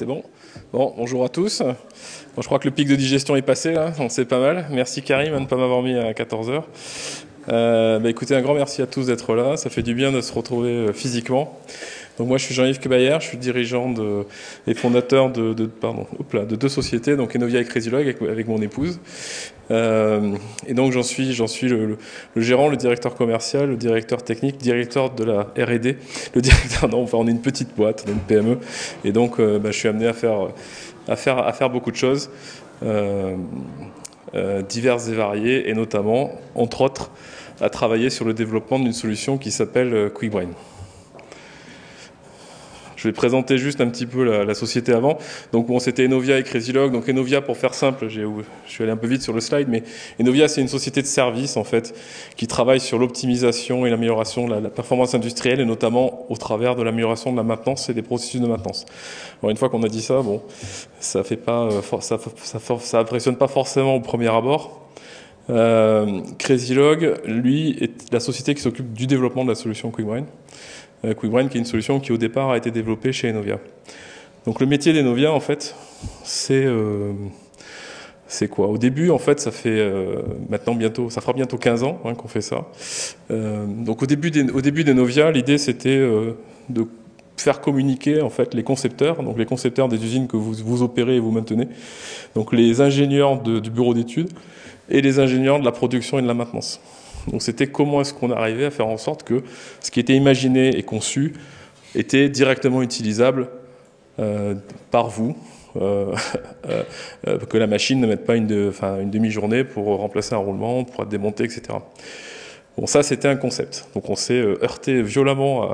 C'est bon? Bon, bonjour à tous. Bon, je crois que le pic de digestion est passé, là, donc c'est pas mal. Merci Karim de ne pas m'avoir mis à 14 heures. Écoutez, un grand merci à tous d'être là. Ça fait du bien de se retrouver physiquement. Donc moi, je suis Jean-Yves Kebayer, je suis dirigeant et fondateur de deux sociétés, donc Enovia et Crazylogue, avec mon épouse. Et donc j'en suis le gérant, le directeur commercial, le directeur technique, directeur de la R&D, le directeur. Non, enfin, on est une petite boîte, on est une PME, et donc je suis amené à faire beaucoup de choses, diverses et variées, et notamment, entre autres, à travailler sur le développement d'une solution qui s'appelle QuickBrain. Je vais présenter juste un petit peu la société avant. Donc bon, c'était Enovia et Crazylogue. Donc Enovia, pour faire simple, je suis allé un peu vite sur le slide, mais Enovia, c'est une société de services en fait qui travaille sur l'optimisation et l'amélioration de la performance industrielle, et notamment au travers de l'amélioration de la maintenance et des processus de maintenance. Alors une fois qu'on a dit ça, bon, ça impressionne pas forcément au premier abord. Crazylogue, lui, est la société qui s'occupe du développement de la solution QuickBrain. QuickBrain, qui est une solution qui au départ a été développée chez Enovia. Donc le métier d'Enovia, en fait, c'est quoi? Au début, en fait, ça fera bientôt 15 ans qu'on fait ça. Donc au début d'Enovia, l'idée c'était de faire communiquer en fait les concepteurs, donc les concepteurs des usines que vous opérez et vous maintenez, donc les ingénieurs du bureau d'études et les ingénieurs de la production et de la maintenance. Donc c'était comment est-ce qu'on arrivait à faire en sorte que ce qui était imaginé et conçu était directement utilisable par vous, que la machine ne mette pas une demi-journée pour remplacer un roulement, pour être démonté, etc. Bon, ça, c'était un concept. Donc, on s'est heurté violemment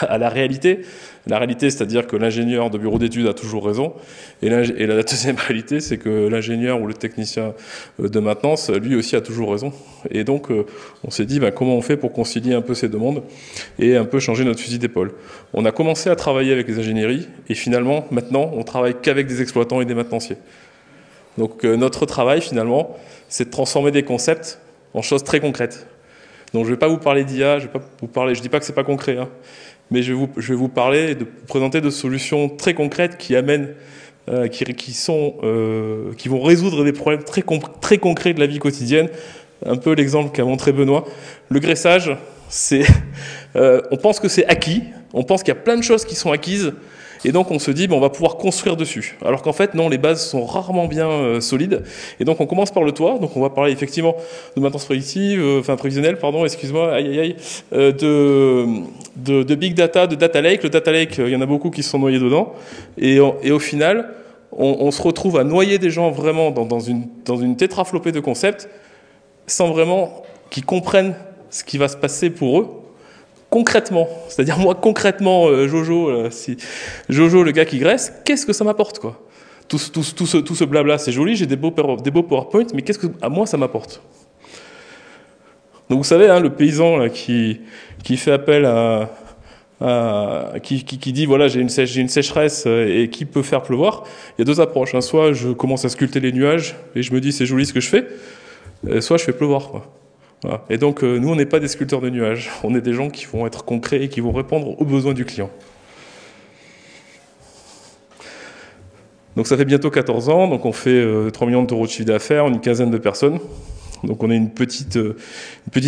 à la réalité. La réalité, c'est-à-dire que l'ingénieur de bureau d'études a toujours raison. Et la deuxième réalité, c'est que l'ingénieur ou le technicien de maintenance, lui aussi, a toujours raison. Et donc, on s'est dit, comment on fait pour concilier un peu ces deux mondes et un peu changer notre fusil d'épaule. On a commencé à travailler avec les ingénieries et finalement, maintenant, on travaille qu'avec des exploitants et des maintenanciers. Donc, notre travail, finalement, c'est de transformer des concepts en choses très concrètes. Donc je ne vais pas vous parler d'IA, je ne dis pas que ce n'est pas concret, mais je vais vous parler et vous présenter de solutions très concrètes qui amènent, qui vont résoudre des problèmes très concrets de la vie quotidienne. Un peu l'exemple qu'a montré Benoît. Le graissage, on pense que c'est acquis, on pense qu'il y a plein de choses qui sont acquises, et donc on se dit, on va pouvoir construire dessus. Alors qu'en fait, non, les bases sont rarement bien solides. Et donc on commence par le toit. Donc on va parler effectivement de maintenance prévisionnelle, de big data, de data lake. Le data lake, il y en a beaucoup qui se sont noyés dedans. Et au final, on se retrouve à noyer des gens vraiment dans une tétraflopée de concepts, sans vraiment qu'ils comprennent ce qui va se passer pour eux. Concrètement, c'est-à-dire moi concrètement, Jojo, le gars qui graisse, qu'est-ce que ça m'apporte quoi? Tout ce blabla, c'est joli, j'ai des beaux PowerPoint, mais qu'est-ce que à moi ça m'apporte? Donc vous savez, le paysan là, qui fait appel qui dit voilà j'ai une sécheresse et qui peut faire pleuvoir, il y a deux approches. Soit je commence à sculpter les nuages et je me dis c'est joli ce que je fais, soit je fais pleuvoir quoi. Voilà. Et donc, nous, on n'est pas des sculpteurs de nuages. On est des gens qui vont être concrets et qui vont répondre aux besoins du client. Donc, ça fait bientôt 14 ans. Donc, on fait 3 millions d'euros de chiffre d'affaires, une quinzaine de personnes. Donc, on est une petite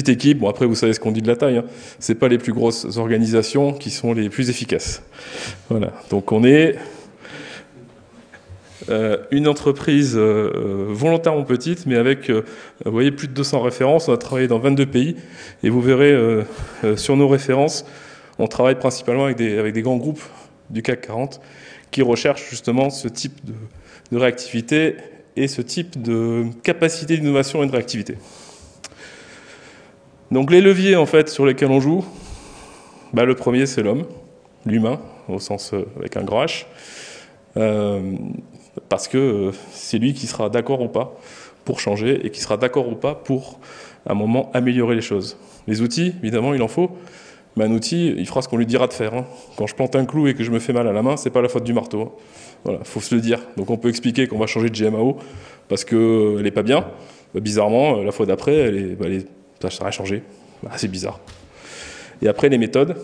équipe. Bon, après, vous savez ce qu'on dit de la taille. Ce n'est pas les plus grosses organisations qui sont les plus efficaces. Voilà. Donc, on est une entreprise volontairement petite, mais avec, vous voyez, plus de 200 références. On a travaillé dans 22 pays, et vous verrez sur nos références, on travaille principalement avec des grands groupes du CAC 40 qui recherchent justement ce type de réactivité et ce type de capacité d'innovation et de réactivité. Donc les leviers en fait sur lesquels on joue, le premier c'est l'humain, au sens avec un grand H. Parce que c'est lui qui sera d'accord ou pas pour changer et qui sera d'accord ou pas pour, à un moment, améliorer les choses. Les outils, évidemment, il en faut, mais un outil, il fera ce qu'on lui dira de faire. Quand je plante un clou et que je me fais mal à la main, c'est pas la faute du marteau. Voilà, faut se le dire. Donc on peut expliquer qu'on va changer de GMAO parce qu'elle n'est pas bien. Bizarrement, la fois d'après, ça n'a rien changé. C'est bizarre. Et après, les méthodes.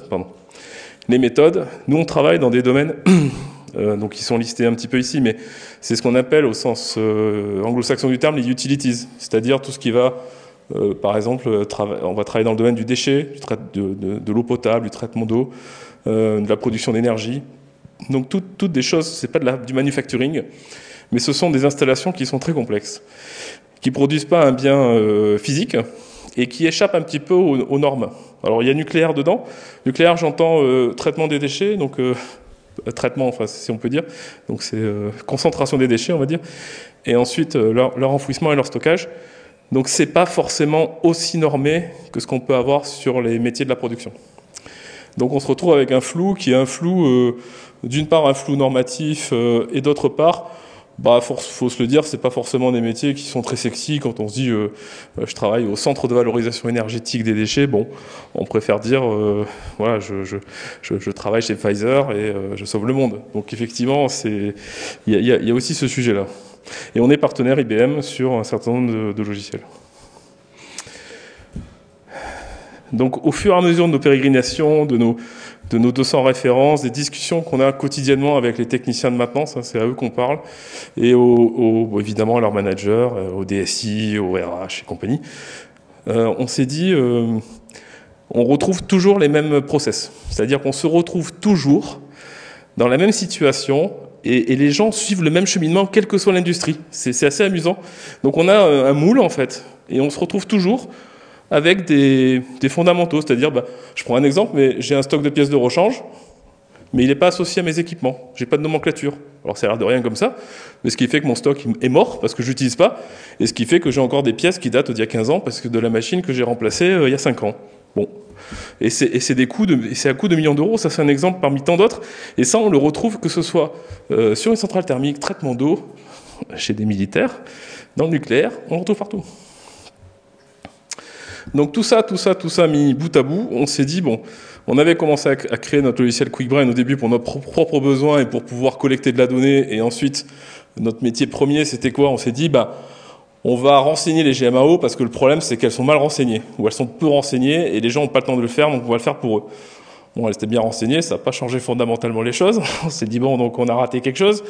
Les méthodes, nous on travaille dans des domaines donc ils sont listés un petit peu ici, mais c'est ce qu'on appelle au sens anglo-saxon du terme les utilities, c'est-à-dire tout ce qui va, par exemple, on va travailler dans le domaine du déchet, de l'eau potable, du traitement d'eau, de la production d'énergie. Donc toutes des choses, c'est pas du manufacturing, mais ce sont des installations qui sont très complexes, qui produisent pas un bien physique et qui échappent un petit peu aux normes. Alors il y a nucléaire dedans. Nucléaire, j'entends traitement des déchets, donc traitement, enfin si on peut dire. Donc c'est concentration des déchets, on va dire. Et ensuite leur enfouissement et leur stockage. Donc c'est pas forcément aussi normé que ce qu'on peut avoir sur les métiers de la production. Donc on se retrouve avec un flou qui est un flou, d'une part un flou normatif et d'autre part, faut se le dire, c'est pas forcément des métiers qui sont très sexy. Quand on se dit je travaille au centre de valorisation énergétique des déchets, bon, on préfère dire voilà, je travaille chez Pfizer et je sauve le monde. Donc effectivement, il y a aussi ce sujet-là. Et on est partenaire IBM sur un certain nombre de logiciels. Donc au fur et à mesure de nos pérégrinations, de nos 200 références, des discussions qu'on a quotidiennement avec les techniciens de maintenance, hein, c'est à eux qu'on parle, et évidemment à leurs managers, au DSI, au RH et compagnie, on s'est dit, on retrouve toujours les mêmes process. C'est-à-dire qu'on se retrouve toujours dans la même situation, et les gens suivent le même cheminement, quelle que soit l'industrie. C'est assez amusant. Donc on a un moule, en fait, et on se retrouve toujours avec des fondamentaux, c'est-à-dire, je prends un exemple, mais j'ai un stock de pièces de rechange, mais il n'est pas associé à mes équipements, j'ai pas de nomenclature. Alors ça a l'air de rien comme ça, mais ce qui fait que mon stock est mort, parce que je l'utilise pas, et ce qui fait que j'ai encore des pièces qui datent d'il y a 15 ans, parce que de la machine que j'ai remplacée il y a 5 ans. Bon. Et c'est à coût de millions d'euros, ça c'est un exemple parmi tant d'autres, et ça on le retrouve que ce soit sur une centrale thermique, traitement d'eau, chez des militaires, dans le nucléaire, on le retrouve partout. Donc tout ça mis bout à bout, on s'est dit, bon, on avait commencé à créer notre logiciel QuickBrain au début pour nos propres besoins et pour pouvoir collecter de la donnée, et ensuite, notre métier premier, c'était quoi? On s'est dit, on va renseigner les GMAO parce que le problème, c'est qu'elles sont mal renseignées, ou elles sont peu renseignées, et les gens n'ont pas le temps de le faire, donc on va le faire pour eux. Bon, elles étaient bien renseignées, ça n'a pas changé fondamentalement les choses. On s'est dit, bon, donc on a raté quelque chose.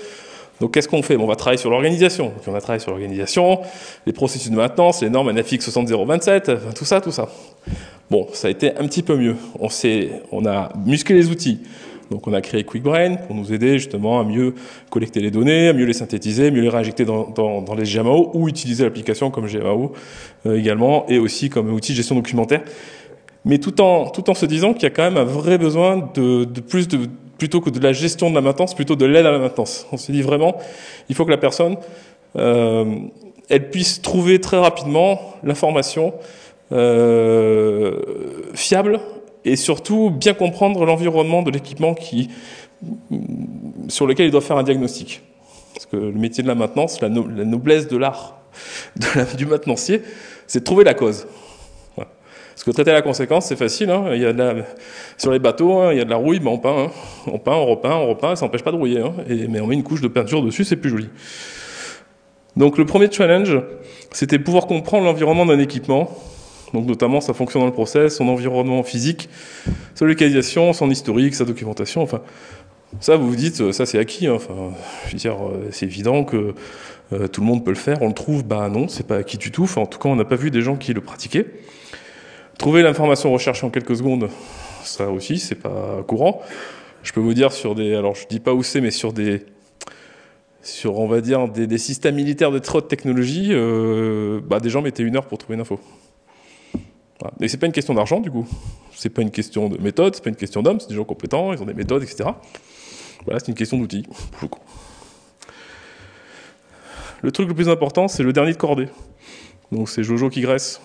Donc qu'est-ce qu'on fait? On va travailler sur l'organisation. Donc on a travaillé sur l'organisation, les processus de maintenance, les normes NFX 60027, tout ça. Bon, ça a été un petit peu mieux. On a musclé les outils. Donc on a créé QuickBrain pour nous aider justement à mieux collecter les données, à mieux les synthétiser, mieux les réinjecter dans les GMAO, ou utiliser l'application comme GMAO également, et aussi comme outil de gestion documentaire. Mais tout en se disant qu'il y a quand même un vrai besoin plutôt que de la gestion de la maintenance, plutôt de l'aide à la maintenance. On s'est dit vraiment, il faut que la personne, elle puisse trouver très rapidement l'information fiable et surtout bien comprendre l'environnement de l'équipement sur lequel il doit faire un diagnostic. Parce que le métier de la maintenance, la noblesse de l'art du maintenancier, c'est de trouver la cause. Parce que traiter la conséquence, c'est facile. Hein. Sur les bateaux, hein, il y a de la rouille, on peint. Hein. On peint, on repeint, ça n'empêche pas de rouiller. Hein. Mais on met une couche de peinture dessus, c'est plus joli. Donc le premier challenge, c'était pouvoir comprendre l'environnement d'un équipement. Donc notamment sa fonction dans le process, son environnement physique, sa localisation, son historique, sa documentation. Enfin, ça, vous vous dites, ça c'est acquis. Hein. Enfin, je veux dire, c'est évident que tout le monde peut le faire. On le trouve, non, c'est pas acquis du tout. Enfin, en tout cas, on n'a pas vu des gens qui le pratiquaient. Trouver l'information recherchée en quelques secondes, ça aussi, c'est pas courant. Je peux vous dire alors je dis pas où c'est, mais on va dire, des systèmes militaires de très haute technologie, des gens mettaient 1 heure pour trouver une info. Voilà. Et c'est pas une question d'argent, du coup. C'est pas une question de méthode, c'est pas une question d'hommes, c'est des gens compétents, ils ont des méthodes, etc. Voilà, c'est une question d'outils, pour le coup. Le truc le plus important, c'est le dernier de cordée. Donc c'est Jojo qui graisse.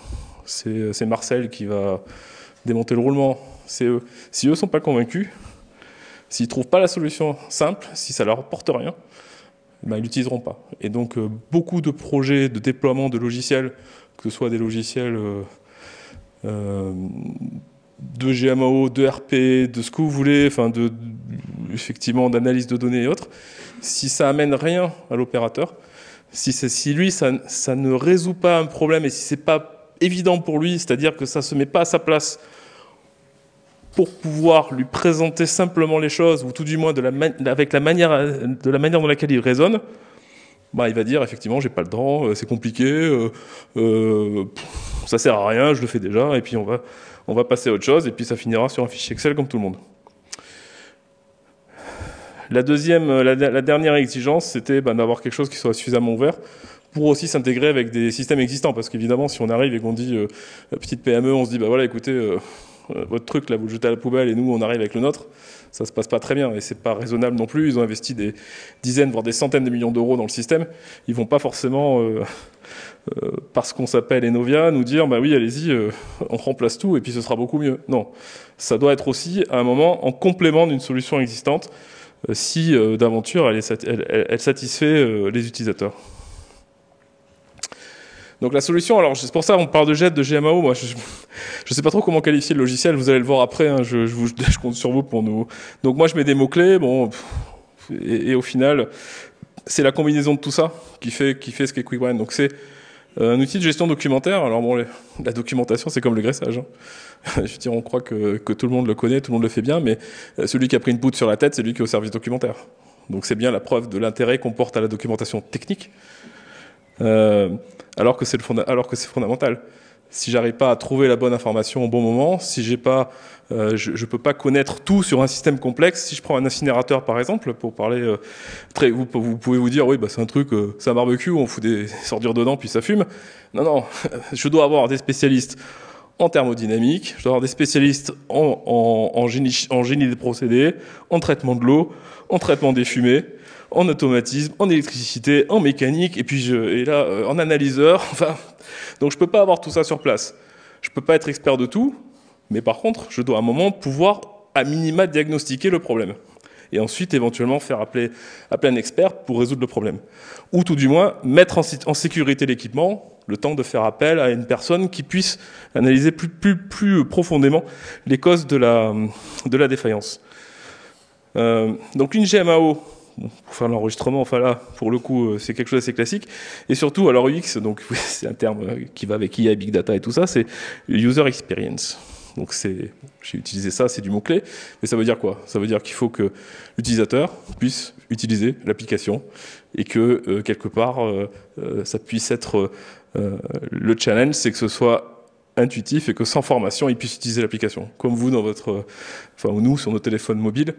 C'est Marcel qui va démonter le roulement. C'est eux. Si eux ne sont pas convaincus, s'ils ne trouvent pas la solution simple, si ça ne leur apporte rien, ils ne l'utiliseront pas. Et donc, beaucoup de projets de déploiement de logiciels, que ce soit des logiciels de GMAO, de RP, de ce que vous voulez, effectivement d'analyse de données et autres, si ça amène rien à l'opérateur, si lui, ça ne résout pas un problème, et si c'est pas évident pour lui, c'est-à-dire que ça se met pas à sa place pour pouvoir lui présenter simplement les choses, ou tout du moins avec la manière dont laquelle il raisonne, bah, il va dire effectivement j'ai pas le temps, c'est compliqué, ça sert à rien, je le fais déjà, et puis on va passer à autre chose, et puis ça finira sur un fichier Excel comme tout le monde. La dernière exigence, c'était d'avoir quelque chose qui soit suffisamment ouvert pour aussi s'intégrer avec des systèmes existants, parce qu'évidemment, si on arrive et qu'on dit petite PME, on se dit bah voilà, écoutez, votre truc là, vous le jetez à la poubelle et nous on arrive avec le nôtre, ça se passe pas très bien et c'est pas raisonnable non plus. Ils ont investi des dizaines voire des centaines de millions d'euros dans le système. Ils vont pas forcément parce qu'on s'appelle Enovia nous dire bah oui allez-y, on remplace tout et puis ce sera beaucoup mieux. Non, ça doit être aussi à un moment en complément d'une solution existante si d'aventure elle satisfait les utilisateurs. Donc la solution, alors c'est pour ça on parle de JET, de GMAO, moi je sais pas trop comment qualifier le logiciel, vous allez le voir après, hein, je compte sur vous pour nous. Donc moi je mets des mots-clés, bon, et au final, c'est la combinaison de tout ça qui fait ce qu'est QuickBrain. Donc c'est un outil de gestion documentaire, alors bon, la documentation c'est comme le graissage. Hein. Je veux dire, on croit que tout le monde le connaît, tout le monde le fait bien, mais celui qui a pris une poudre sur la tête, c'est lui qui est au service documentaire. Donc c'est bien la preuve de l'intérêt qu'on porte à la documentation technique. Alors que c'est fondamental. Si j'arrive pas à trouver la bonne information au bon moment, si j'ai pas, je peux pas connaître tout sur un système complexe. Si je prends un incinérateur par exemple, pour parler, vous pouvez vous dire oui, bah c'est un truc, c'est un barbecue, on fout des ordures dedans puis ça fume. Non, je dois avoir des spécialistes en thermodynamique, je dois avoir des spécialistes en génie des procédés, en traitement de l'eau, en traitement des fumées, en automatisme, en électricité, en mécanique, et puis en analyseur. Enfin, donc je peux pas avoir tout ça sur place. Je peux pas être expert de tout, mais par contre, je dois à un moment pouvoir à minima diagnostiquer le problème. Et ensuite, éventuellement, faire appeler un expert pour résoudre le problème. Ou tout du moins, mettre en sécurité l'équipement, le temps de faire appel à une personne qui puisse analyser plus profondément les causes de la défaillance. Donc une GMAO, pour faire l'enregistrement, enfin là, pour le coup, c'est quelque chose d'assez classique. Et surtout, alors UX, donc c'est un terme qui va avec IA, Big Data et tout ça, c'est User Experience. Donc j'ai utilisé ça, c'est du mot-clé. Mais ça veut dire quoi? Ça veut dire qu'il faut que l'utilisateur puisse utiliser l'application et que, quelque part, ça puisse être... le challenge, c'est que ce soit intuitif et que sans formation, il puisse utiliser l'application. Comme vous, nous, sur nos téléphones mobiles,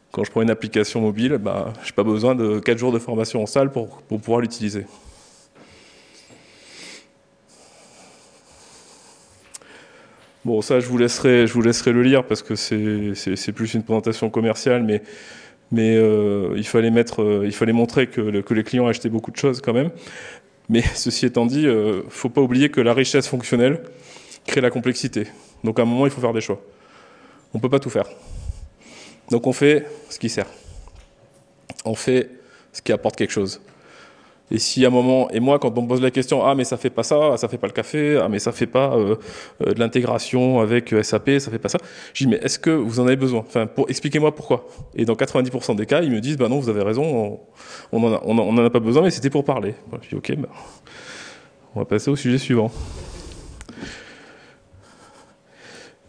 quand je prends une application mobile, bah, je n'ai pas besoin de 4 jours de formation en salle pour pouvoir l'utiliser. Bon, ça, je vous laisserai le lire parce que c'est plus une présentation commerciale, mais il fallait montrer que les clients achetaient beaucoup de choses quand même. Mais ceci étant dit, faut pas oublier que la richesse fonctionnelle crée la complexité. Donc à un moment, il faut faire des choix. On peut pas tout faire. Donc on fait ce qui sert. On fait ce qui apporte quelque chose. Et si à un moment, et moi quand on me pose la question, ah mais ça fait pas ça, ça fait pas le café, ah mais ça fait pas de l'intégration avec SAP, ça fait pas ça, je dis mais est-ce que vous en avez besoin? Enfin, expliquez-moi pourquoi. Et dans 90% des cas, ils me disent bah non, vous avez raison, on en a pas besoin, mais c'était pour parler. Voilà, je dis ok, bah, on va passer au sujet suivant.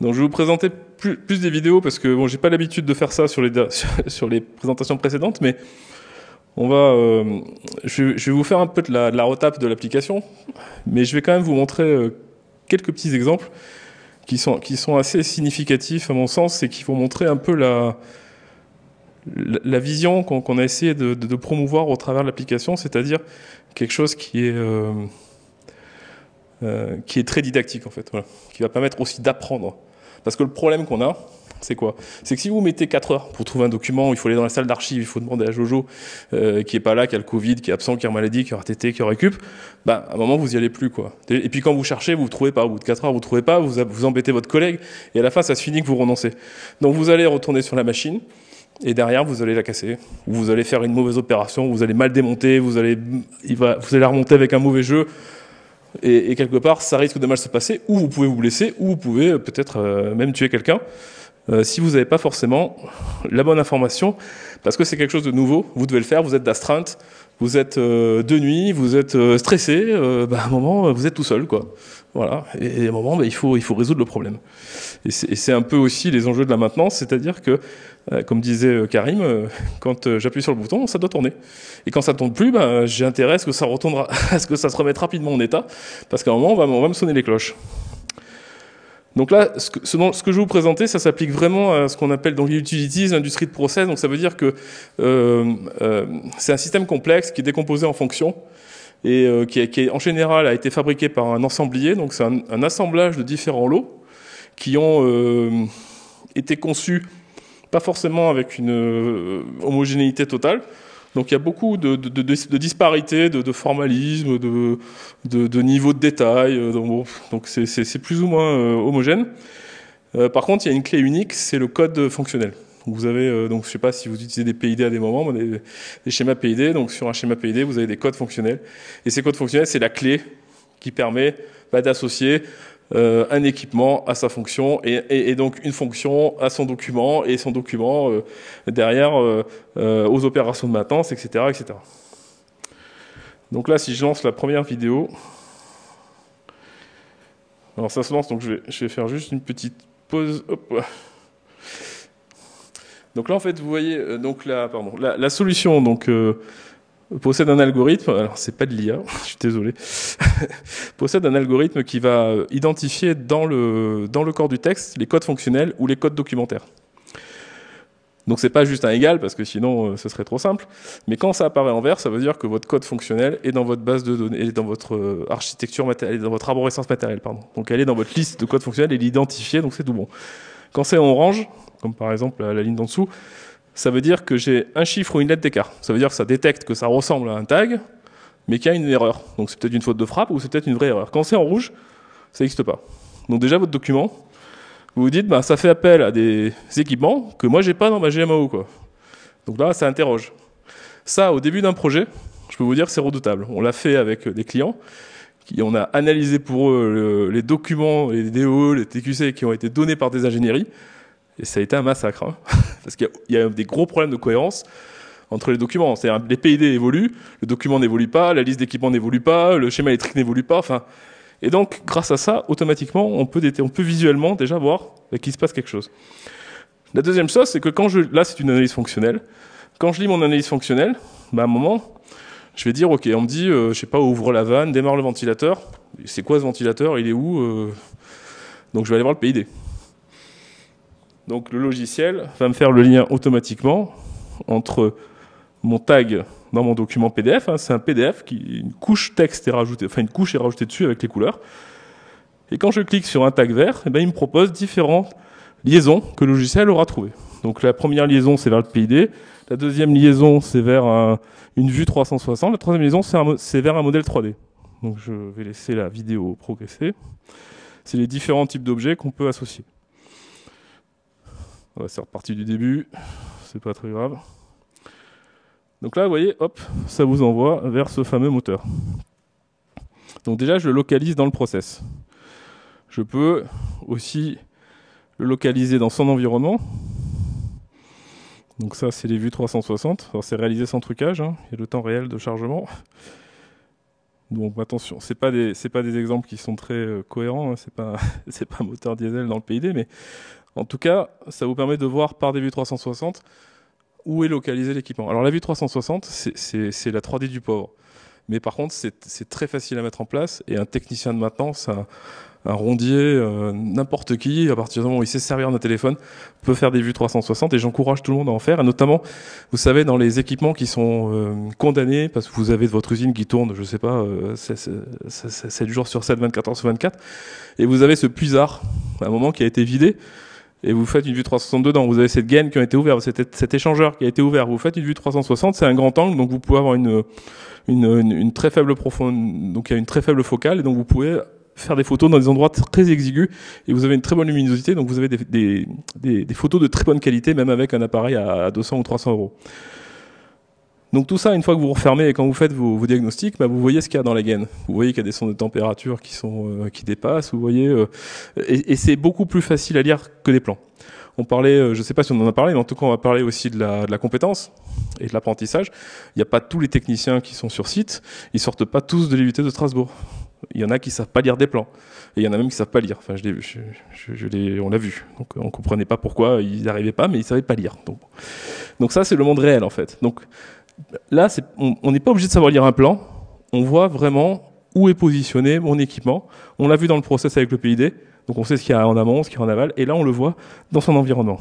Donc je vais vous présenter plus des vidéos parce que bon, j'ai pas l'habitude de faire ça sur les présentations précédentes, mais je vais vous faire un peu de la retape de l'application, mais je vais quand même vous montrer quelques petits exemples qui sont assez significatifs à mon sens et qui vont montrer un peu la vision qu'on a essayé de promouvoir au travers de l'application, c'est-à-dire quelque chose qui est très didactique en fait, voilà, qui va permettre aussi d'apprendre. Parce que le problème qu'on a, c'est quoi? C'est que si vous mettez 4 heures pour trouver un document, il faut aller dans la salle d'archives, il faut demander à Jojo, qui est pas là, qui a le Covid, qui est absent, qui est en maladie, qui est RTT, qui est en récup, bah, à un moment, vous y allez plus, quoi. Et puis quand vous cherchez, vous trouvez pas. Au bout de 4 heures, vous trouvez pas, vous embêtez votre collègue, et à la fin, ça se finit que vous renoncez. Donc vous allez retourner sur la machine, et derrière, vous allez la casser, ou vous allez faire une mauvaise opération, vous allez mal démonter, vous allez remonter avec un mauvais jeu, et quelque part, ça risque de mal se passer, ou vous pouvez vous blesser, ou vous pouvez peut-être même tuer quelqu'un, si vous n'avez pas forcément la bonne information, parce que c'est quelque chose de nouveau, vous devez le faire, vous êtes d'astreinte, vous êtes de nuit, vous êtes stressé, à un moment, vous êtes tout seul, quoi. Voilà. Et à un moment, il faut résoudre le problème. Et c'est un peu aussi les enjeux de la maintenance, c'est-à-dire que, comme disait Karim, quand j'appuie sur le bouton, ça doit tourner. Et quand ça tourne plus, j'ai intérêt à ce que ça retourne, à ce que ça se remette rapidement en état, parce qu'à un moment, on va me sonner les cloches. Donc là, ce que je vais vous présenter, ça s'applique vraiment à ce qu'on appelle dans l'utilities, l'industrie de process. Donc ça veut dire que c'est un système complexe qui est décomposé en fonctions et qui en général a été fabriqué par un ensemblier. Donc c'est un assemblage de différents lots qui ont été conçus pas forcément avec une homogénéité totale. Donc il y a beaucoup de disparités, de formalisme, de niveau de détail. Donc c'est plus ou moins homogène. Par contre, il y a une clé unique, c'est le code fonctionnel. Donc vous avez, donc je sais pas si vous utilisez des PID à des moments, des schémas PID. Donc sur un schéma PID, vous avez des codes fonctionnels. Et ces codes fonctionnels, c'est la clé qui permet d'associer un équipement à sa fonction et donc une fonction à son document et son document derrière aux opérations de maintenance, etc., etc. Donc là, si je lance la première vidéo, alors ça se lance, donc je vais faire juste une petite pause. Hop. Donc là, en fait, vous voyez, donc la solution, donc possède un algorithme, alors c'est pas de l'IA, je suis désolé, possède un algorithme qui va identifier dans le corps du texte les codes fonctionnels ou les codes documentaires. Donc c'est pas juste un égal, parce que sinon ce serait trop simple, mais quand ça apparaît en vert, ça veut dire que votre code fonctionnel est dans votre base de données, est dans votre architecture matérielle, dans votre arborescence matérielle, pardon. Donc elle est dans votre liste de codes fonctionnels, elle est identifiée, donc c'est tout bon. Quand c'est en orange, comme par exemple la ligne d'en dessous, ça veut dire que j'ai un chiffre ou une lettre d'écart. Ça veut dire que ça détecte que ça ressemble à un tag, mais qu'il y a une erreur. Donc c'est peut-être une faute de frappe ou c'est peut-être une vraie erreur. Quand c'est en rouge, ça n'existe pas. Donc déjà, votre document, vous vous dites, ça fait appel à des équipements que moi, j'ai pas dans ma GMAO, quoi. Donc là, ça interroge. Ça, au début d'un projet, je peux vous dire, c'est redoutable. On l'a fait avec des clients. On a analysé pour eux les documents, les DO, les TQC qui ont été donnés par des ingénieries. Et ça a été un massacre, hein. Parce qu'il y a des gros problèmes de cohérence entre les documents. C'est-à-dire les PID évoluent, le document n'évolue pas, la liste d'équipements n'évolue pas, le schéma électrique n'évolue pas. Enfin, et donc, grâce à ça, automatiquement, on peut visuellement déjà voir qu'il se passe quelque chose. La deuxième chose, c'est que là, c'est une analyse fonctionnelle. Quand je lis mon analyse fonctionnelle, à un moment, je vais dire, ok, on me dit, je sais pas, ouvre la vanne, démarre le ventilateur. C'est quoi ce ventilateur? Il est où? Donc, je vais aller voir le PID. Donc le logiciel va me faire le lien automatiquement entre mon tag dans mon document PDF, c'est un PDF une couche texte est rajoutée, enfin une couche est rajoutée dessus avec les couleurs. Et quand je clique sur un tag vert, il me propose différentes liaisons que le logiciel aura trouvées. Donc la première liaison, c'est vers le PID, la deuxième liaison, c'est vers une vue 360, la troisième liaison, c'est vers un modèle 3D. Donc je vais laisser la vidéo progresser. C'est les différents types d'objets qu'on peut associer. C'est reparti du début, c'est pas très grave. Donc là, vous voyez, hop, ça vous envoie vers ce fameux moteur. Donc déjà, je le localise dans le process. Je peux aussi le localiser dans son environnement. Donc ça, c'est les vues 360. Alors c'est réalisé sans trucage, hein. Il y a le temps réel de chargement. Donc attention, c'est pas des exemples qui sont très cohérents, hein. C'est pas un moteur diesel dans le PID, mais en tout cas, ça vous permet de voir par des vues 360 où est localisé l'équipement. Alors la vue 360, c'est la 3D du pauvre. Mais par contre, c'est très facile à mettre en place. Et un technicien de maintenance, un rondier, n'importe qui, à partir du moment où il sait se servir d'un téléphone, peut faire des vues 360. Et j'encourage tout le monde à en faire. Et notamment, vous savez, dans les équipements qui sont condamnés, parce que vous avez votre usine qui tourne, je sais pas, 7 jours sur 7, 24 heures sur 24, et vous avez ce puisard, à un moment qui a été vidé, et vous faites une vue 360 dedans, vous avez cette gaine qui a été ouverte, cet échangeur qui a été ouvert, vous faites une vue 360, c'est un grand angle, donc vous pouvez avoir une très faible profondeur, donc il y a une très faible focale, et donc vous pouvez faire des photos dans des endroits très exigus, et vous avez une très bonne luminosité, donc vous avez des photos de très bonne qualité, même avec un appareil à 200 ou 300 euros. Donc tout ça, une fois que vous refermez et quand vous faites vos diagnostics, vous voyez ce qu'il y a dans la gaine. Vous voyez qu'il y a des sons de température qui dépassent. Vous voyez, et c'est beaucoup plus facile à lire que des plans. On parlait, je ne sais pas si on en a parlé, mais en tout cas, on va parler aussi de la compétence et de l'apprentissage. Il n'y a pas tous les techniciens qui sont sur site, ils sortent pas tous de l'IUT de Strasbourg. Il y en a qui savent pas lire des plans. Et il y en a même qui savent pas lire. Enfin, on l'a vu. Donc, on comprenait pas pourquoi ils n'arrivaient pas, mais ils savaient pas lire. Donc ça, c'est le monde réel, en fait. Donc là, on n'est pas obligé de savoir lire un plan. On voit vraiment où est positionné mon équipement. On l'a vu dans le process avec le PID. Donc on sait ce qu'il y a en amont, ce qu'il y a en aval. Et là, on le voit dans son environnement.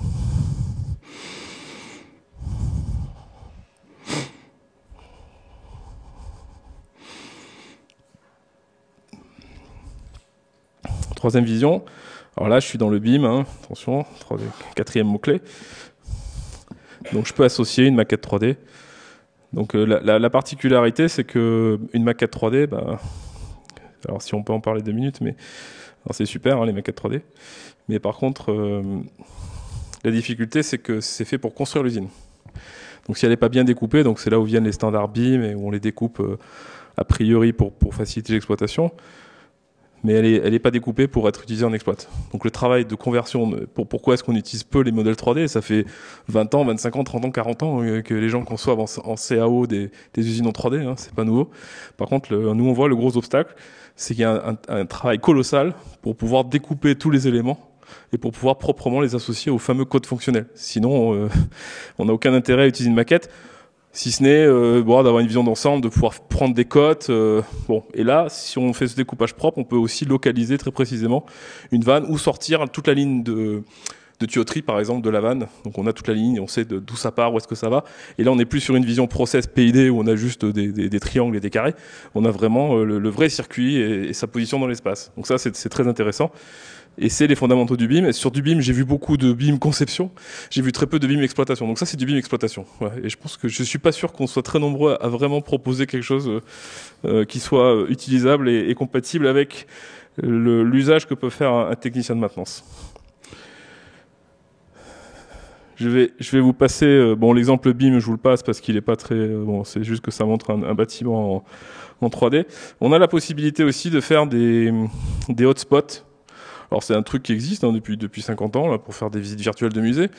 Troisième vision. Alors là, je suis dans le BIM. Hein. Attention, quatrième mot-clé. Donc je peux associer une maquette 3D. Donc la particularité, c'est qu'une maquette 3D, alors si on peut en parler 2 minutes, mais c'est super, hein, les maquettes 3D. Mais par contre, la difficulté, c'est que c'est fait pour construire l'usine. Donc si elle n'est pas bien découpée, donc c'est là où viennent les standards BIM et où on les découpe a priori pour faciliter l'exploitation. Mais elle est pas découpée pour être utilisée en exploit. Donc le travail de conversion, pourquoi est-ce qu'on utilise peu les modèles 3D? Ça fait 20 ans, 25 ans, 30 ans, 40 ans que les gens conçoivent en CAO des usines en 3D, hein, c'est pas nouveau. Par contre, nous on voit le gros obstacle, c'est qu'il y a un travail colossal pour pouvoir découper tous les éléments et pour pouvoir proprement les associer au fameux code fonctionnel. Sinon, on n'a aucun intérêt à utiliser une maquette. Si ce n'est d'avoir une vision d'ensemble, de pouvoir prendre des cotes. Et là, si on fait ce découpage propre, on peut aussi localiser très précisément une vanne ou sortir toute la ligne de tuyauterie, par exemple, de la vanne. Donc on a toute la ligne, on sait d'où ça part, où est-ce que ça va. Et là, on n'est plus sur une vision process PID où on a juste des triangles et des carrés. On a vraiment le vrai circuit et sa position dans l'espace. Donc ça, c'est très intéressant. Et c'est les fondamentaux du BIM. Et sur du BIM, j'ai vu beaucoup de BIM conception. J'ai vu très peu de BIM exploitation. Donc ça, c'est du BIM exploitation. Ouais. Et je pense que je suis pas sûr qu'on soit très nombreux à vraiment proposer quelque chose qui soit utilisable et compatible avec l'usage que peut faire un technicien de maintenance. Je vais vous passer, l'exemple BIM, je vous le passe parce qu'il est pas très, c'est juste que ça montre un bâtiment en 3D. On a la possibilité aussi de faire des hotspots. Alors c'est un truc qui existe depuis 50 ans là, pour faire des visites virtuelles de musées.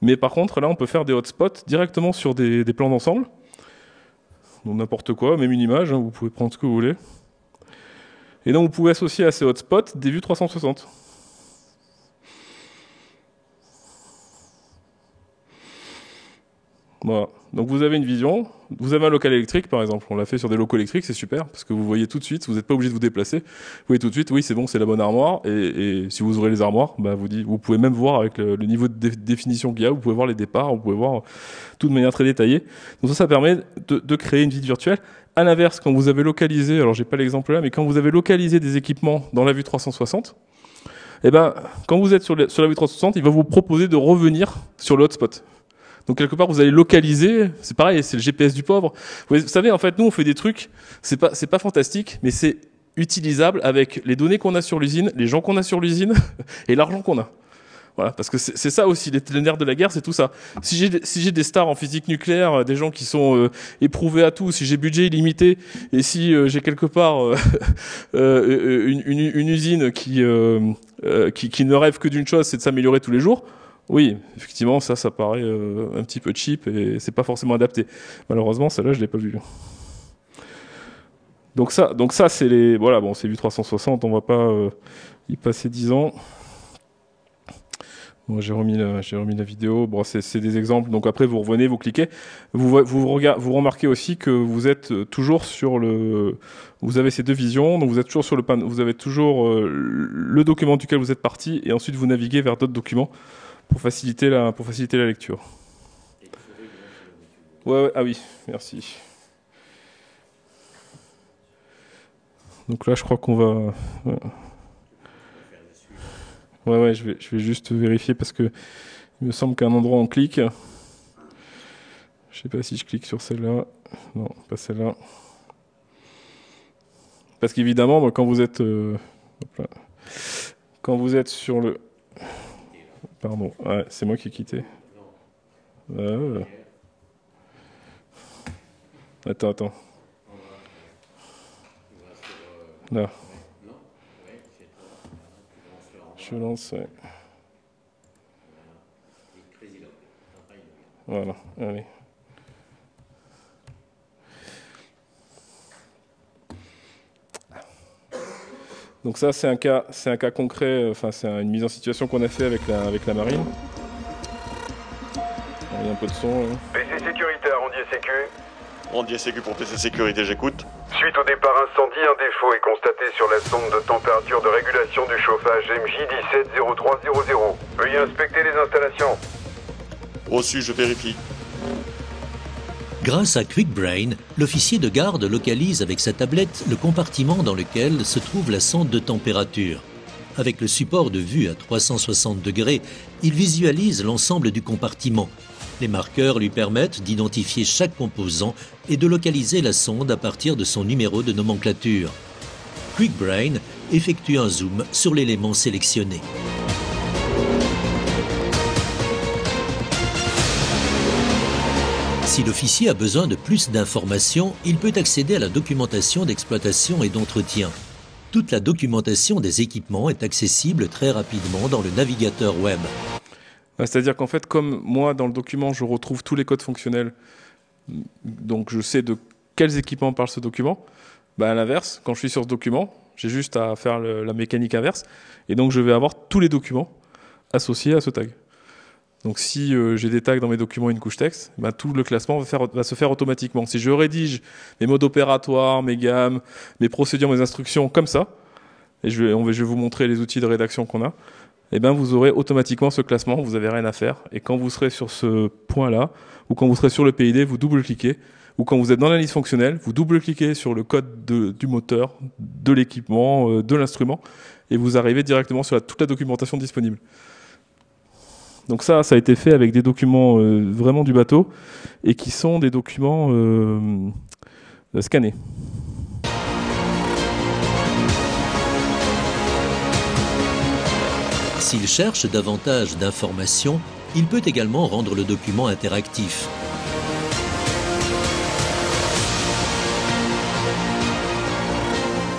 Mais par contre, là, on peut faire des hotspots directement sur des plans d'ensemble. Donc n'importe quoi, même une image, hein, vous pouvez prendre ce que vous voulez. Et donc vous pouvez associer à ces hotspots des vues 360. Voilà. Donc vous avez une vision, vous avez un local électrique par exemple, on l'a fait sur des locaux électriques, c'est super, parce que vous voyez tout de suite, vous n'êtes pas obligé de vous déplacer, vous voyez tout de suite, oui c'est bon, c'est la bonne armoire, et si vous ouvrez les armoires, vous pouvez même voir avec le niveau de définition qu'il y a, vous pouvez voir les départs, vous pouvez voir tout de manière très détaillée. Donc ça permet de créer une visite virtuelle. À l'inverse, quand vous avez localisé, alors j'ai pas l'exemple là, mais quand vous avez localisé des équipements dans la vue 360, quand vous êtes sur la vue 360, il va vous proposer de revenir sur le hotspot. Donc quelque part vous allez localiser, c'est pareil, c'est le GPS du pauvre. Vous savez, en fait, nous on fait des trucs, c'est pas fantastique, mais c'est utilisable avec les données qu'on a sur l'usine, les gens qu'on a sur l'usine et l'argent qu'on a. Voilà, parce que c'est ça aussi, les nerfs de la guerre, c'est tout ça. Si j'ai des stars en physique nucléaire, des gens qui sont éprouvés à tout, si j'ai budget illimité, et si j'ai quelque part une usine qui ne rêve que d'une chose, c'est de s'améliorer tous les jours. Oui, effectivement, ça paraît un petit peu cheap et c'est pas forcément adapté. Malheureusement, celle-là, je l'ai pas vue. Donc ça, c'est c'est vu 360, on va pas y passer 10 ans. Bon, j'ai remis la vidéo. Bon, c'est des exemples. Donc après, vous revenez, vous cliquez. Vous remarquez aussi que vous êtes toujours sur vous avez ces deux visions. Donc vous êtes toujours sur vous avez toujours le document duquel vous êtes parti et ensuite vous naviguez vers d'autres documents pour faciliter la lecture. Ouais, ah oui, merci. Donc là, je crois qu'on va... Ouais, je vais juste vérifier parce que il me semble qu'à un endroit on clique. Je sais pas si je clique sur celle-là. Non, pas celle-là. Parce qu'évidemment, quand vous êtes... quand vous êtes sur le... Pardon, ouais, c'est moi qui ai quitté. Attends. Là. Je lance, ouais. Voilà, allez. Donc ça, c'est un cas concret, enfin c'est une mise en situation qu'on a fait avec la marine. Il y a un peu de son. Là. PC sécurité à Randier Sécu. Randier Sécu pour PC Sécurité, j'écoute. Suite au départ incendie, un défaut est constaté sur la sonde de température de régulation du chauffage MJ170300. Veuillez inspecter les installations. Reçu, je vérifie. Grâce à QuickBrain, l'officier de garde localise avec sa tablette le compartiment dans lequel se trouve la sonde de température. Avec le support de vue à 360 degrés, il visualise l'ensemble du compartiment. Les marqueurs lui permettent d'identifier chaque composant et de localiser la sonde à partir de son numéro de nomenclature. QuickBrain effectue un zoom sur l'élément sélectionné. Si l'officier a besoin de plus d'informations, il peut accéder à la documentation d'exploitation et d'entretien. Toute la documentation des équipements est accessible très rapidement dans le navigateur web. C'est-à-dire qu'en fait, comme moi, dans le document, je retrouve tous les codes fonctionnels, donc je sais de quels équipements parle ce document, à l'inverse, quand je suis sur ce document, j'ai juste à faire la mécanique inverse, et donc je vais avoir tous les documents associés à ce tag. Donc si j'ai des tags dans mes documents et une couche texte, tout le classement va se faire automatiquement. Si je rédige mes modes opératoires, mes gammes, mes procédures, mes instructions comme ça, et je vais vous montrer les outils de rédaction qu'on a, vous aurez automatiquement ce classement, vous n'avez rien à faire. Et quand vous serez sur ce point-là, ou quand vous serez sur le PID, vous double-cliquez, ou quand vous êtes dans la liste fonctionnelle, vous double-cliquez sur le code du moteur, de l'équipement, de l'instrument, et vous arrivez directement sur toute la documentation disponible. Donc ça a été fait avec des documents vraiment du bateau, et qui sont des documents scannés. S'il cherche davantage d'informations, il peut également rendre le document interactif.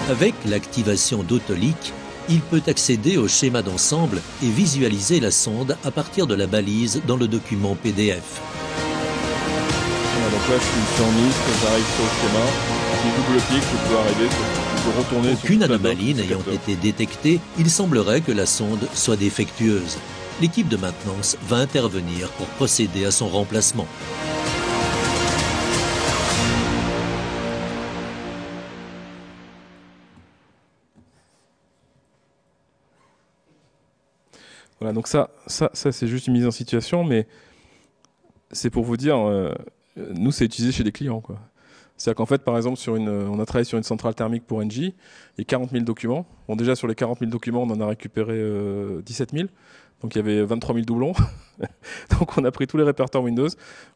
Avec l'activation d'Autoleak, il peut accéder au schéma d'ensemble et visualiser la sonde à partir de la balise dans le document PDF. Voilà, donc là, je suis en liste, j'arrive sur le schéma, si je double-clique, je peux arriver je peux retourner. Aucune anomalie n'ayant été détectée, il semblerait que la sonde soit défectueuse. L'équipe de maintenance va intervenir pour procéder à son remplacement. Voilà, donc ça c'est juste une mise en situation, mais c'est pour vous dire, nous c'est utilisé chez des clients, quoi. C'est-à-dire qu'en fait, par exemple, on a travaillé sur une centrale thermique pour Engie, il y a 40 000 documents. Bon, déjà sur les 40 000 documents, on en a récupéré 17 000, donc il y avait 23 000 doublons. Donc on a pris tous les répertoires Windows,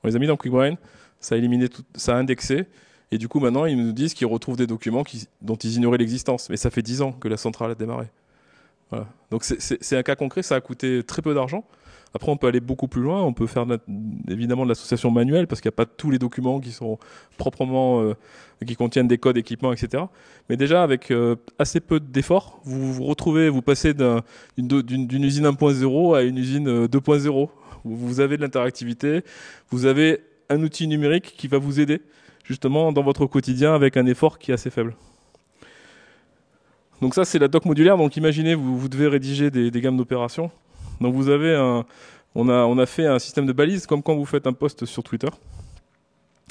on les a mis dans QuickBrain, ça a éliminé tout, ça a indexé, et du coup maintenant ils nous disent qu'ils retrouvent des documents dont ils ignoraient l'existence. Mais ça fait 10 ans que la centrale a démarré. Voilà. Donc c'est un cas concret, ça a coûté très peu d'argent. Après, on peut aller beaucoup plus loin, on peut faire évidemment de l'association manuelle, parce qu'il n'y a pas tous les documents qui sont proprement, qui contiennent des codes, équipements, etc. Mais déjà, avec assez peu d'efforts, vous passez d'une usine 1.0 à une usine 2.0. Vous avez de l'interactivité, vous avez un outil numérique qui va vous aider, justement, dans votre quotidien, avec un effort qui est assez faible. Donc ça, c'est la doc modulaire. Donc imaginez, vous devez rédiger des gammes d'opérations. Donc vous avez on a fait un système de balises, comme quand vous faites un post sur Twitter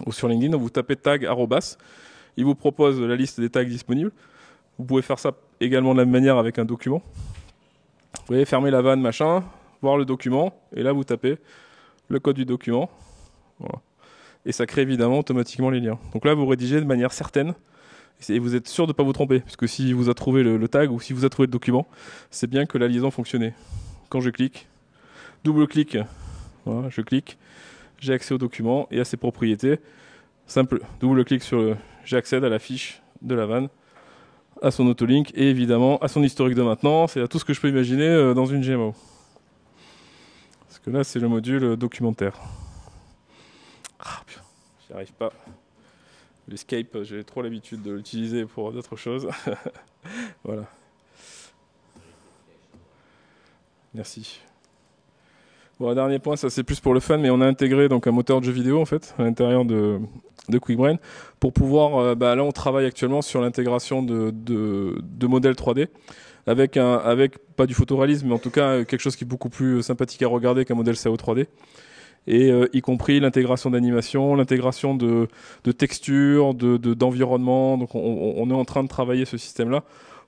ou sur LinkedIn. Donc vous tapez tag @, il vous propose la liste des tags disponibles. Vous pouvez faire ça également de la même manière avec un document. Vous voyez, fermer la vanne, machin, voir le document, et là vous tapez le code du document. Voilà. Et ça crée évidemment automatiquement les liens. Donc là vous rédigez de manière certaine. Et vous êtes sûr de ne pas vous tromper, puisque si vous a trouvé le tag ou si vous a trouvé le document, c'est bien que la liaison fonctionnait. Quand je clique, double-clic, voilà, je clique, j'ai accès au document et à ses propriétés. Simple, double-clic j'accède à la fiche de la vanne, à son autolink et évidemment à son historique de maintenance et à tout ce que je peux imaginer dans une GMO. Parce que là, c'est le module documentaire. Ah, j'y arrive pas. L'escape, j'ai trop l'habitude de l'utiliser pour d'autres choses. Voilà. Merci. Bon, le dernier point, ça c'est plus pour le fun, mais on a intégré donc un moteur de jeu vidéo en fait à l'intérieur de QuickBrain pour pouvoir. Là, on travaille actuellement sur l'intégration de modèles 3D avec pas du photoréalisme, mais en tout cas quelque chose qui est beaucoup plus sympathique à regarder qu'un modèle CAO 3D. Et y compris l'intégration d'animation, l'intégration de textures, d'environnement. Donc on est en train de travailler ce système-là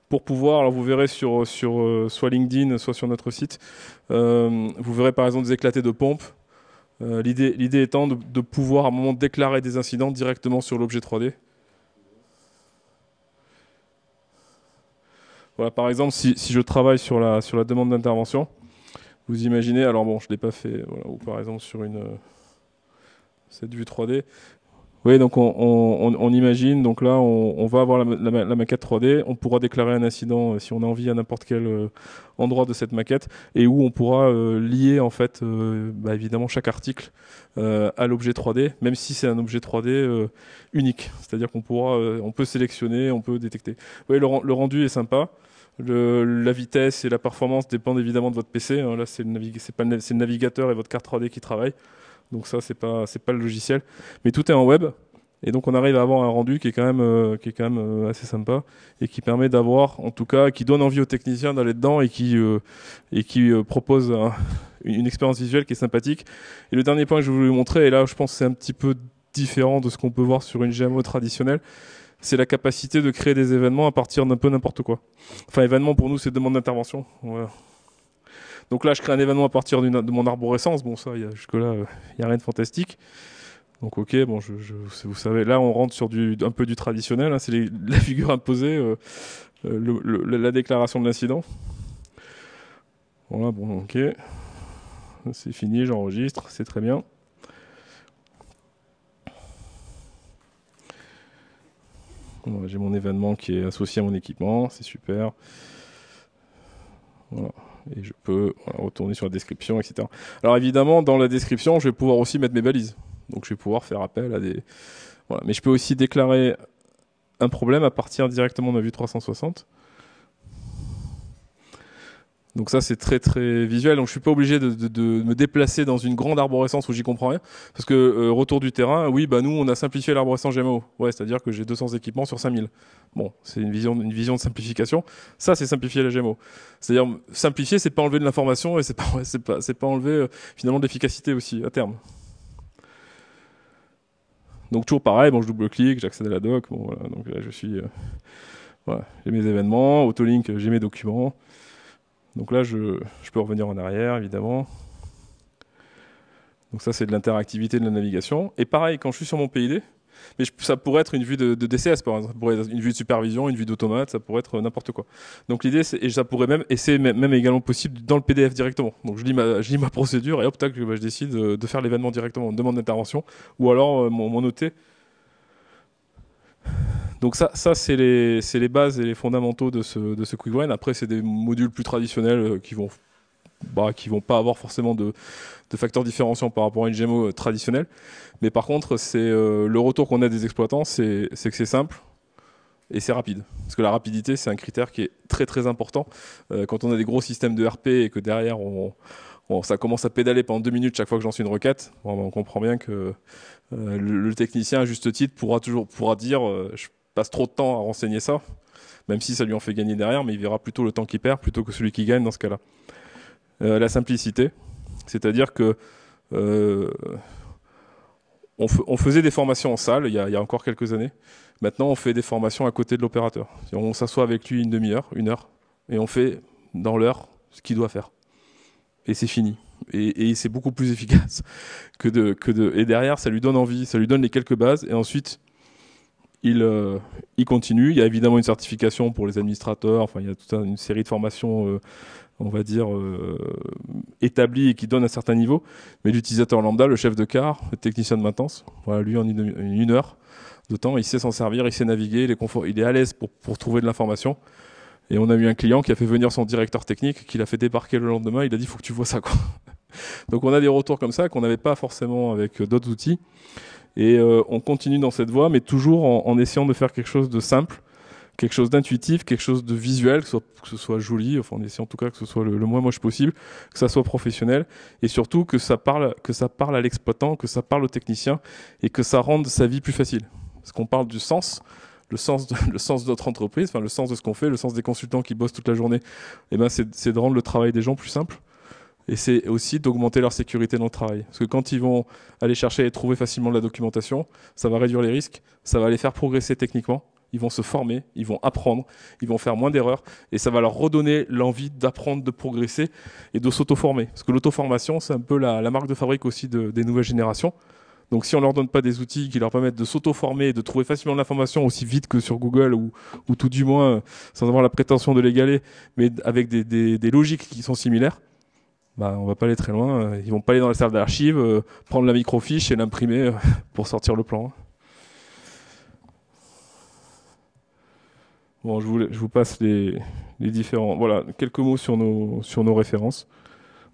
pour pouvoir, alors vous verrez sur soit LinkedIn, soit sur notre site, vous verrez par exemple des éclatés de pompes. L'idée étant de pouvoir à un moment déclarer des incidents directement sur l'objet 3D. Voilà, par exemple, si je travaille sur la demande d'intervention, vous imaginez, alors bon, je ne l'ai pas fait, voilà, ou par exemple sur cette vue 3D. Oui, donc on imagine, donc là on va avoir la maquette 3D, on pourra déclarer un incident si on a envie à n'importe quel endroit de cette maquette, et où on pourra lier en fait évidemment chaque article à l'objet 3D, même si c'est un objet 3D unique. C'est-à-dire on peut sélectionner, on peut détecter. Oui, le rendu est sympa. La vitesse et la performance dépendent évidemment de votre PC. Hein. Là, c'est le navigateur et votre carte 3D qui travaillent. Donc ça, c'est pas le logiciel. Mais tout est en web. Et donc, on arrive à avoir un rendu qui est quand même assez sympa et qui permet d'avoir, en tout cas, qui donne envie aux techniciens d'aller dedans et qui propose une expérience visuelle qui est sympathique. Et le dernier point que je voulais vous montrer, et là, je pense que c'est un petit peu différent de ce qu'on peut voir sur une GMO traditionnelle, c'est la capacité de créer des événements à partir d'un peu n'importe quoi. Enfin, événement pour nous, c'est demande d'intervention. Voilà. Donc là, je crée un événement à partir de mon arborescence. Bon, ça, jusque-là, il n'y a rien de fantastique. Donc ok, bon, vous savez, là, on rentre sur un peu du traditionnel. Hein, c'est la figure imposée, la déclaration de l'incident. Voilà, bon, ok. C'est fini, j'enregistre, c'est très bien. J'ai mon événement qui est associé à mon équipement, c'est super. Voilà. Et je peux retourner sur la description, etc. Alors évidemment, dans la description, je vais pouvoir aussi mettre mes balises. Donc je vais pouvoir faire appel à des... Voilà. Mais je peux aussi déclarer un problème à partir directement de ma vue 360. Donc ça, c'est très très visuel. Donc je suis pas obligé de me déplacer dans une grande arborescence où j'y comprends rien. Parce que retour du terrain, oui, nous, on a simplifié l'arborescence GMO. Ouais, c'est-à-dire que j'ai 200 équipements sur 5000. Bon, c'est une vision de simplification. Ça, c'est simplifier la GMO. C'est-à-dire, simplifier, c'est pas enlever de l'information et c'est pas enlever finalement de l'efficacité aussi, à terme. Donc toujours pareil, bon, je double-clique, j'accède à la doc. Bon, voilà, donc là, je suis... voilà, j'ai mes événements, Autolink, j'ai mes documents. Donc là, je peux revenir en arrière, évidemment. Donc ça, c'est de l'interactivité de la navigation. Et pareil, quand je suis sur mon PID, mais ça pourrait être une vue de DCS, par exemple. Ça pourrait être une vue de supervision, une vue d'automate, ça pourrait être n'importe quoi. Donc l'idée, et ça pourrait même, et c'est même également possible dans le PDF directement. Donc je lis ma procédure et hop, tac, je décide de faire l'événement directement, demande d'intervention, ou alors mon OT. Donc ça c'est les bases et les fondamentaux de ce QuickBrain. Après, c'est des modules plus traditionnels qui vont pas avoir forcément de facteurs différenciants par rapport à une GMO traditionnelle. Mais par contre, c'est le retour qu'on a des exploitants, c'est que c'est simple et c'est rapide. Parce que la rapidité, c'est un critère qui est très très important. Quand on a des gros systèmes de RP et que derrière ça commence à pédaler pendant 2 minutes chaque fois que je lance une requête, on comprend bien que le technicien, à juste titre, pourra dire je passe trop de temps à renseigner ça, même si ça lui en fait gagner derrière, mais il verra plutôt le temps qu'il perd plutôt que celui qui gagne dans ce cas-là. La simplicité, c'est-à-dire que on faisait des formations en salle il y a encore quelques années. Maintenant, on fait des formations à côté de l'opérateur. On s'assoit avec lui une demi-heure, 1 heure, et on fait dans l'heure ce qu'il doit faire. Et c'est fini. Et c'est beaucoup plus efficace et derrière, ça lui donne envie, ça lui donne les quelques bases, et ensuite il continue. Il y a évidemment une certification pour les administrateurs. Enfin, il y a toute une série de formations, on va dire, établies et qui donnent un certain niveau. Mais l'utilisateur lambda, le chef de car, le technicien de maintenance, voilà, lui, en 1 heure de temps, il sait s'en servir, il sait naviguer, il est à l'aise pour trouver de l'information. Et on a eu un client qui a fait venir son directeur technique, qui l'a fait débarquer le lendemain. Il a dit, il faut que tu vois ça, quoi. Donc on a des retours comme ça qu'on n'avait pas forcément avec d'autres outils. Et on continue dans cette voie, mais toujours en essayant de faire quelque chose de simple, quelque chose d'intuitif, quelque chose de visuel, que ce soit joli, enfin on essaie en tout cas que ce soit le moins moche possible, que ça soit professionnel, et surtout que ça parle à l'exploitant, que ça parle au technicien, et que ça rende sa vie plus facile. Parce qu'on parle du sens, le sens de notre entreprise, enfin le sens de ce qu'on fait, le sens des consultants qui bossent toute la journée, et ben c'est de rendre le travail des gens plus simple. Et c'est aussi d'augmenter leur sécurité dans le travail. Parce que quand ils vont aller chercher et trouver facilement de la documentation, ça va réduire les risques, ça va les faire progresser techniquement, ils vont se former, ils vont apprendre, ils vont faire moins d'erreurs, et ça va leur redonner l'envie d'apprendre, de progresser et de s'auto-former. Parce que l'auto-formation, c'est un peu la marque de fabrique aussi des nouvelles générations. Donc si on leur donne pas des outils qui leur permettent de s'auto-former et de trouver facilement de l'information aussi vite que sur Google ou tout du moins sans avoir la prétention de l'égaler, mais avec des logiques qui sont similaires, bah, on va pas aller très loin. Ils vont pas aller dans la salle d'archives, prendre la microfiche et l'imprimer pour sortir le plan. Bon, je vous passe les différents. Voilà, quelques mots sur nos références.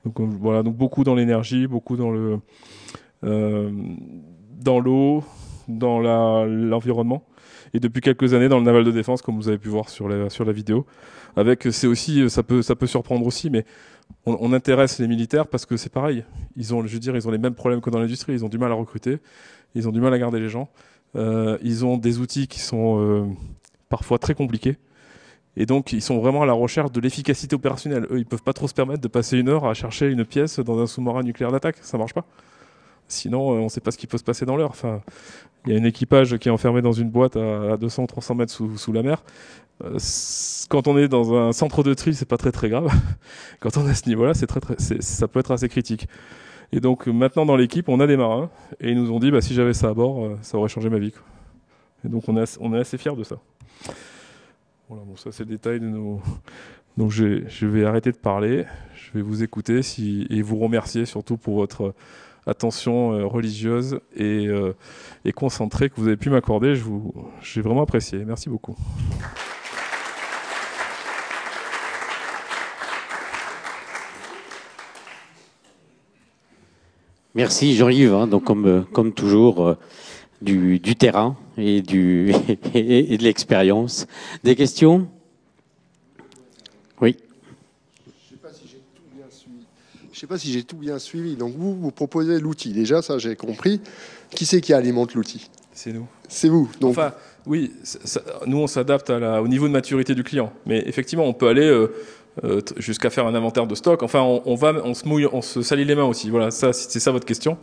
Donc voilà, donc beaucoup dans l'énergie, beaucoup dans l'eau, dans l'environnement, et depuis quelques années dans le naval de défense, comme vous avez pu voir sur la vidéo. C'est aussi, ça peut surprendre aussi, mais on intéresse les militaires parce que c'est pareil. Ils ont les mêmes problèmes que dans l'industrie. Ils ont du mal à recruter, ils ont du mal à garder les gens. Ils ont des outils qui sont parfois très compliqués. Et donc, ils sont vraiment à la recherche de l'efficacité opérationnelle. Eux, ils peuvent pas trop se permettre de passer 1 heure à chercher une pièce dans un sous-marin nucléaire d'attaque. Ça marche pas. Sinon, on ne sait pas ce qui peut se passer dans l'heure. Enfin, il y a un équipage qui est enfermé dans une boîte à 200 ou 300 mètres sous la mer. Quand on est dans un centre de tri, c'est pas très très grave. Quand on est à ce niveau-là, ça peut être assez critique. Et donc maintenant dans l'équipe, on a des marins et ils nous ont dit si j'avais ça à bord, ça aurait changé ma vie, quoi. Et donc on est assez fiers de ça. Voilà, bon, ça c'est le détail de nos. Donc je vais arrêter de parler, je vais vous écouter et vous remercier surtout pour votre attention religieuse et concentrée que vous avez pu m'accorder. J'ai vraiment apprécié. Merci beaucoup. Merci Jean-Yves, donc comme toujours, du terrain et et de l'expérience. Des questions ? Oui. Je ne sais pas si j'ai tout bien suivi. Donc vous proposez l'outil. Déjà, ça j'ai compris. Qui c'est qui alimente l'outil ? C'est nous. C'est vous. Donc... Enfin, oui, nous on s'adapte au niveau de maturité du client. Mais effectivement, on peut aller jusqu'à faire un inventaire de stock. Enfin, on se mouille, on se salit les mains aussi. Voilà, c'est ça votre question.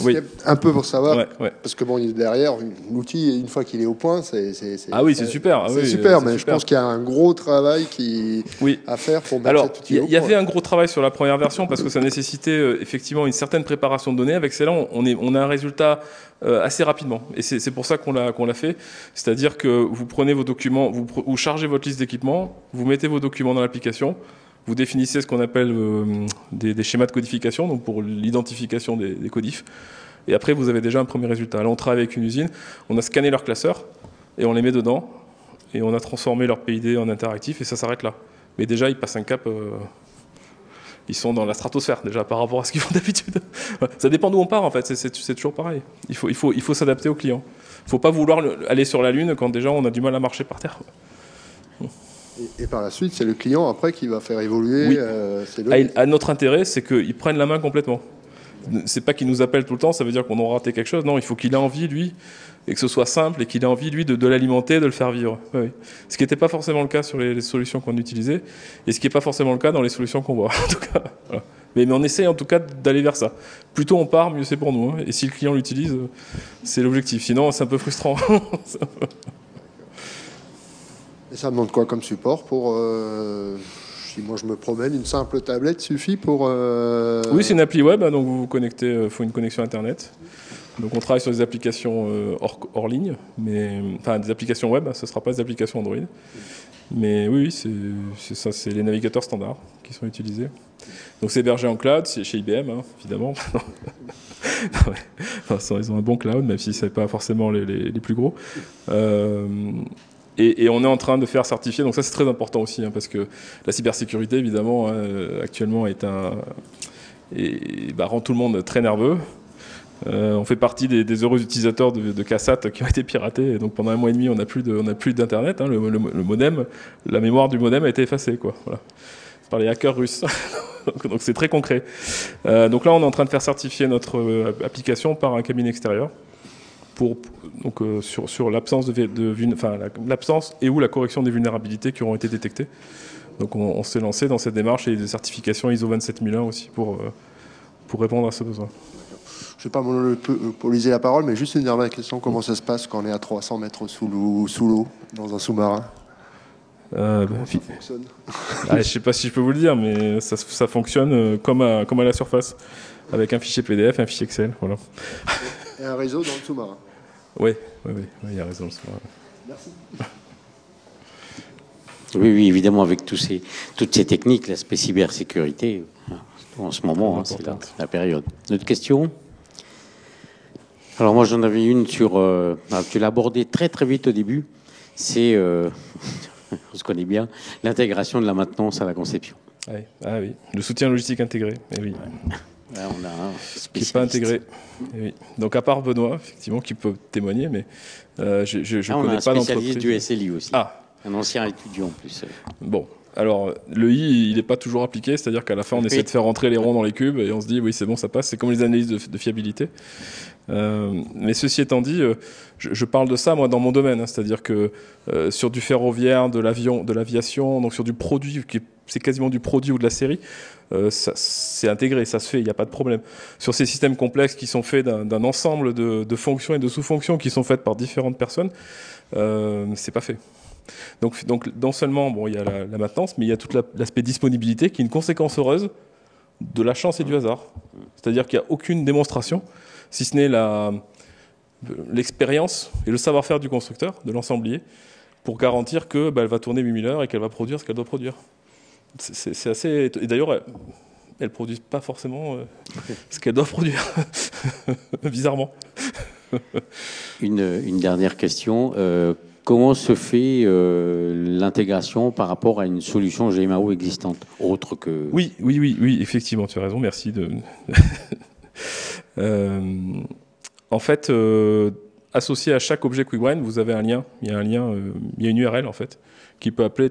Oui, un peu pour savoir. Ouais. Parce que bon, derrière, l'outil, une fois qu'il est au point, Ah oui, c'est super. C'est super, mais je pense qu'il y a un gros travail à faire pour mettre cet outil au point. Il y avait un gros travail sur la première version parce que ça nécessitait effectivement une certaine préparation de données. Avec celle-là, on a un résultat assez rapidement. Et c'est pour ça qu'on l'a fait. C'est-à-dire que vous prenez vos documents, vous chargez votre liste d'équipements, vous mettez vos documents dans l'application, vous définissez ce qu'on appelle des schémas de codification, donc pour l'identification des codifs. Et après, vous avez déjà un premier résultat. Là, on travaille avec une usine, on a scanné leurs classeurs et on les met dedans et on a transformé leur PID en interactif et ça s'arrête là. Mais déjà, ils passent un cap. Ils sont dans la stratosphère déjà par rapport à ce qu'ils font d'habitude. Ça dépend d'où on part en fait, c'est toujours pareil. Il faut s'adapter au client. Il ne faut pas vouloir aller sur la Lune quand déjà on a du mal à marcher par terre. Et par la suite, c'est le client après qui va faire évoluer ces données. À notre intérêt, c'est qu'ils prennent la main complètement. C'est pas qu'ils nous appellent tout le temps, ça veut dire qu'on aura raté quelque chose. Non, il faut qu'il ait envie, lui, et que ce soit simple, et qu'il ait envie, lui, de l'alimenter, de le faire vivre. Oui. Ce qui n'était pas forcément le cas sur les solutions qu'on utilisait, et ce qui n'est pas forcément le cas dans les solutions qu'on voit. En tout cas, voilà. Mais on essaie en tout cas d'aller vers ça. Plus tôt on part, mieux c'est pour nous. Hein. Et si le client l'utilise, c'est l'objectif. Sinon, c'est un peu frustrant. Et ça demande quoi comme support pour... Si moi je me promène, une simple tablette suffit pour... Oui, c'est une appli web, hein, donc vous vous connectez, il faut une connexion Internet. Donc on travaille sur des applications hors ligne, enfin des applications web, ce ne sera pas des applications Android. Mais oui, c'est ça, c'est les navigateurs standards qui sont utilisés. Donc c'est hébergé en cloud, c'est chez IBM, hein, évidemment. Enfin, ils ont un bon cloud, même si ce n'est pas forcément les plus gros. Et on est en train de faire certifier, donc ça c'est très important aussi, hein, parce que la cybersécurité, évidemment, actuellement rend tout le monde très nerveux. On fait partie des heureux utilisateurs de Cassat qui ont été piratés. Et donc pendant 1 mois et demi, on n'a plus d'internet. Hein. Le modem, la mémoire du modem a été effacée, quoi. Voilà. Par les hackers russes. Donc c'est très concret. Donc là, on est en train de faire certifier notre application par un cabinet extérieur sur l'absence l'absence et ou la correction des vulnérabilités qui auront été détectées. Donc on s'est lancé dans cette démarche et des certifications ISO 27001 aussi pour répondre à ce besoin. Je ne vais pas monopoliser la parole, mais juste une dernière question. Comment ça se passe quand on est à 300 mètres sous l'eau, dans un sous-marin? Comment ça fonctionne? Je ne sais pas si je peux vous le dire, mais ça fonctionne comme à la surface, avec un fichier PDF, un fichier Excel. Voilà. Et un réseau dans le sous-marin? Oui, il y a un réseau dans le sous-marin. Merci. Oui, évidemment, avec toutes ces techniques, l'aspect cybersécurité, en ce moment, c'est la période. Notre question? Alors moi, j'en avais une sur... tu l'as abordé très très vite au début. C'est, on se connaît bien, l'intégration de la maintenance à la conception. Ah oui, le soutien logistique intégré. Eh oui. Là, on a un spécialiste. Qui n'est pas intégré. Eh oui. Donc à part Benoît, effectivement, qui peut témoigner, mais je ne connais pas d'entreprise. On a un spécialiste du SLI aussi. Ah. Un ancien étudiant en plus. Bon, alors le I, il n'est pas toujours appliqué, c'est-à-dire qu'à la fin, on essaie de faire rentrer les ronds dans les cubes et on se dit, oui, c'est bon, ça passe. C'est comme les analyses de fiabilité. Mais ceci étant dit, je parle de ça, moi, dans mon domaine. Hein, c'est-à-dire que sur du ferroviaire, de l'aviation, donc sur du produit, c'est quasiment du produit ou de la série, c'est intégré, ça se fait, il n'y a pas de problème. Sur ces systèmes complexes qui sont faits d'un ensemble de fonctions et de sous-fonctions qui sont faites par différentes personnes, c'est pas fait. Donc non seulement il y a la maintenance, mais il y a tout l'aspect disponibilité qui est une conséquence heureuse de la chance et du hasard. C'est-à-dire qu'il n'y a aucune démonstration, si ce n'est l'expérience et le savoir-faire du constructeur, de l'ensemblier, pour garantir qu'elle va tourner 8000 heures et qu'elle va produire ce qu'elle doit produire. C'est assez... Et d'ailleurs, elles ne produisent pas forcément ce qu'elles doivent produire, bizarrement. Une dernière question. Comment se fait l'intégration par rapport à une solution GMAO existante, autre que... Oui, effectivement, tu as raison, merci de... en fait, associé à chaque objet QuickBrain, vous avez un lien. Il y a une URL, en fait, qui peut appeler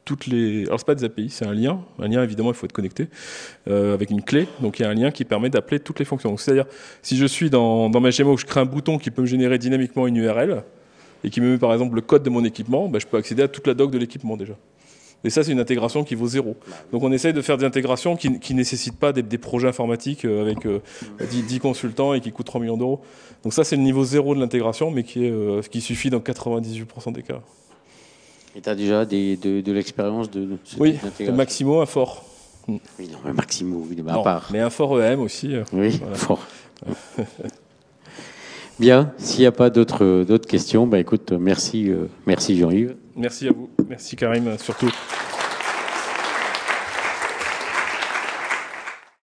toutes les... Alors, ce n'est pas des API, c'est un lien. Un lien, évidemment, il faut être connecté avec une clé. Donc, il y a un lien qui permet d'appeler toutes les fonctions. C'est-à-dire, si je suis dans ma GMAO, je crée un bouton qui peut me générer dynamiquement une URL, et qui me met par exemple le code de mon équipement, je peux accéder à toute la doc de l'équipement déjà. Et ça, c'est une intégration qui vaut 0. Donc on essaye de faire des intégrations qui ne nécessitent pas des projets informatiques avec 10 consultants et qui coûtent 3 millions d'euros. Donc ça, c'est le niveau 0 de l'intégration, mais qui suffit dans 98% des cas. Et tu as déjà de l'expérience de oui, Maximo, un fort. Oui, non, mais Maximo, il est à non, part. Mais un fort EM aussi. Oui, voilà. Fort. Bien, s'il n'y a pas d'autres questions, écoute, merci Jean-Yves. Merci à vous, merci Karim surtout.